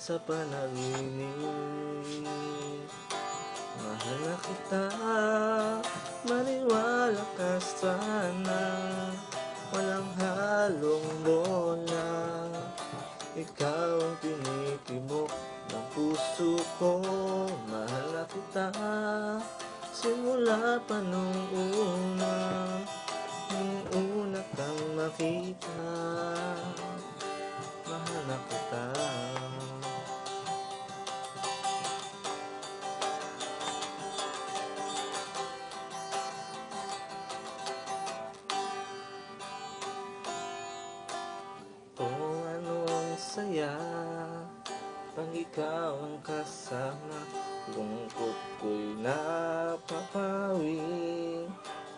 sa panaginip. Mahal na kita, maniwala ka sana. Walang halong bola, ikaw ang tinitibok ng puso ko. Mahal na kita, simula pa nung una kang makita. Mahal na kita. Kung ano ang saya pag ikaw ang kasama, lungkot ko'y napapawi.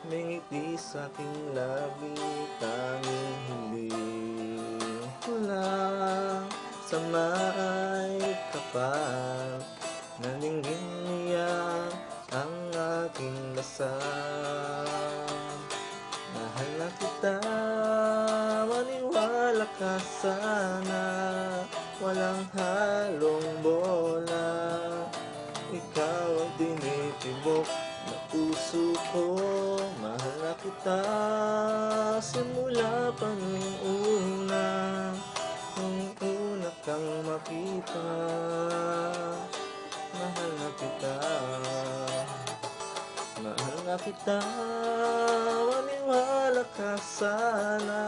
May ngiti sa'king labi, tanging hiling ko lang sa may kapal. Nalingin niya ang aking dasal. Mahal na kita, maniwala ka sana. Walang halong bola, ikaw ang tinitibok ng puso ko. Mahal na kita, simula pa nung una kang makita. Mahal na kita, mahal na kita, maniwala ka sana.